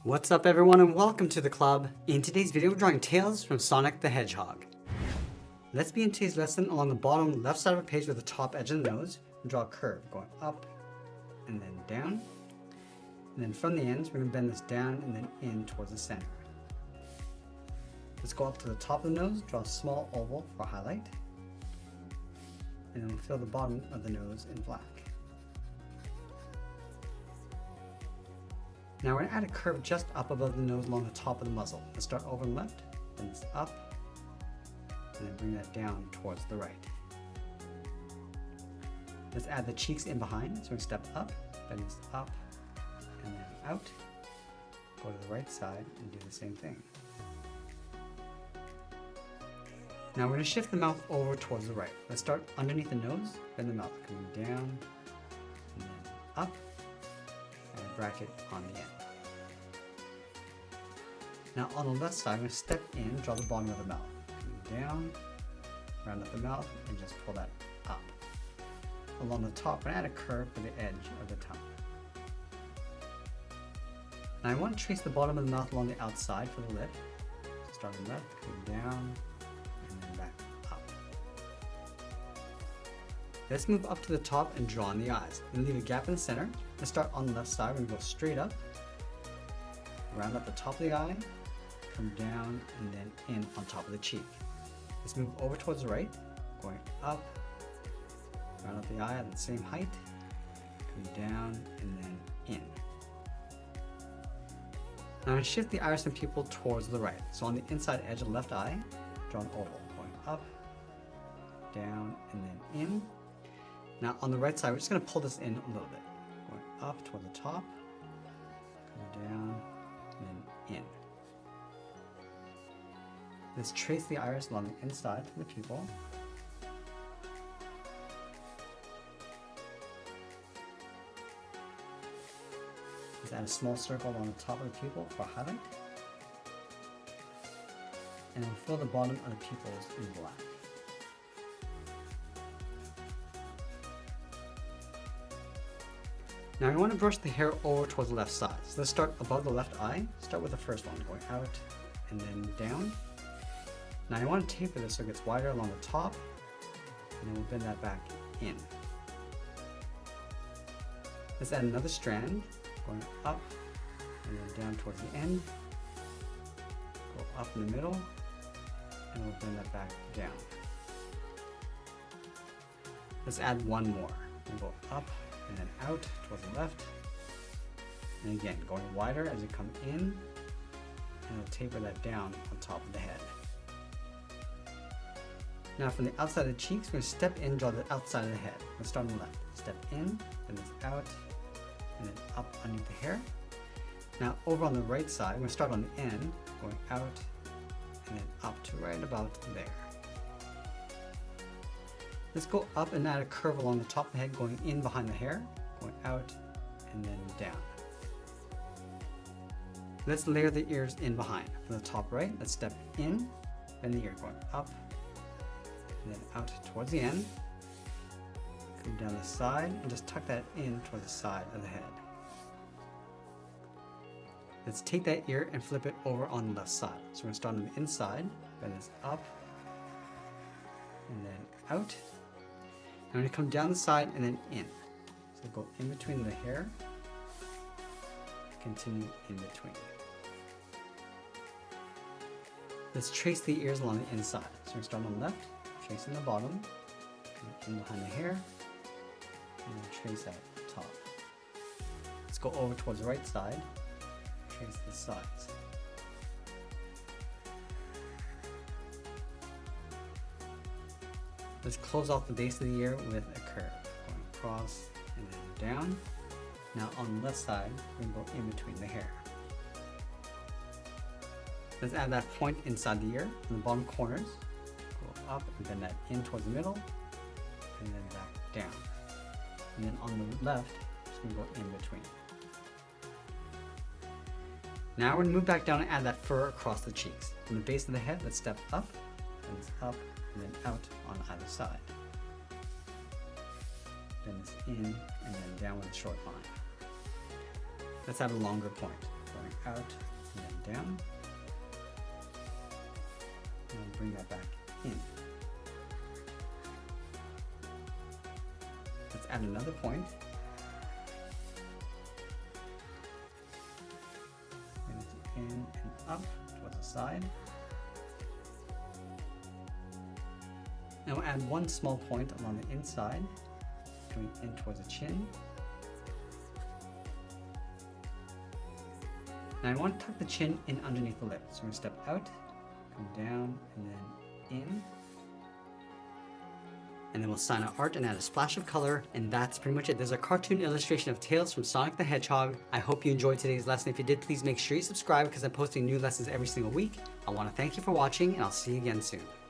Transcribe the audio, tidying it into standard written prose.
What's up everyone and welcome to the club. In today's video we're drawing Tails from Sonic the Hedgehog. Let's begin today's lesson along the bottom left side of the page with the top edge of the nose and draw a curve going up and then down. And then from the ends we're going to bend this down and then in towards the center. Let's go up to the top of the nose, draw a small oval for highlight. And then we'll fill the bottom of the nose in black. Now we're going to add a curve just up above the nose along the top of the muzzle. Let's start over and left, bend this up, and then bring that down towards the right. Let's add the cheeks in behind, so we're going to step up, bend this up, and then out. Go to the right side and do the same thing. Now we're going to shift the mouth over towards the right. Let's start underneath the nose, bend the mouth, coming down, and then up, and a bracket on the end. Now on the left side, I'm going to step in, draw the bottom of the mouth. Coming down, round up the mouth, and just pull that up. Along the top, I'm going to add a curve for the edge of the tongue. Now I want to trace the bottom of the mouth along the outside for the lip. So start on the left, coming down, and then back up. Let's move up to the top and draw in the eyes. Then leave a gap in the center. Let's start on the left side. We're going to go straight up, round up the top of the eye, come down, and then in on top of the cheek. Let's move over towards the right, going up, round up the eye at the same height, come down, and then in. Now I'm going to shift the iris and pupil towards the right. So on the inside edge of the left eye, draw an oval, going up, down, and then in. Now on the right side, we're just going to pull this in a little bit. Going up toward the top, come down, and then in. Let's trace the iris along the inside of the pupil. Let's add a small circle along the top of the pupil for a highlight. And then fill the bottom of the pupils in black. Now we want to brush the hair over towards the left side. So let's start above the left eye. Start with the first one, going out and then down. Now I want to taper this so it gets wider along the top, and then we'll bend that back in. Let's add another strand, going up and then down towards the end. Go up in the middle, and we'll bend that back down. Let's add one more. We'll go up and then out towards the left. And again, going wider as you come in, and we'll taper that down on top of the head. Now from the outside of the cheeks, we're going to step in, draw the outside of the head. Let's start on the left. Step in, bend this out, and then up underneath the hair. Now over on the right side, we're going to start on the end, going out, and then up to right about there. Let's go up and add a curve along the top of the head, going in behind the hair, going out, and then down. Let's layer the ears in behind. From the top right, let's step in, bend the ear, going up, and then out towards the end. Come down the side, and just tuck that in toward the side of the head. Let's take that ear and flip it over on the left side. So we're going to start on the inside, bend this up, and then out. And we're going to come down the side and then in. So go in between the hair, continue in between. Let's trace the ears along the inside. So we're going to start on the left, tracing the bottom, in behind the hair, and then trace at the top. Let's go over towards the right side, trace the sides. Let's close off the base of the ear with a curve, going across and then down. Now on the left side, we can go in between the hair. Let's add that point inside the ear in the bottom corners. Go up and bend that in towards the middle, and then back down. And then on the left, just gonna go in between. Now we're gonna move back down and add that fur across the cheeks. From the base of the head, let's step up, bend this up, and then out on either side. Bend this in, and then down with a short line. Let's add a longer point, going out and then down. And we'll bring that back in. Let's add another point. And it's in and up towards the side. Now we'll add one small point along the inside, coming in towards the chin. And I want to tuck the chin in underneath the lip. So we're going to step out, come down, and then in. And then we'll sign our art and add a splash of color, and that's pretty much it. There's a cartoon illustration of Tails from Sonic the Hedgehog. I hope you enjoyed today's lesson. If you did, please make sure you subscribe because I'm posting new lessons every single week. I want to thank you for watching, and I'll see you again soon.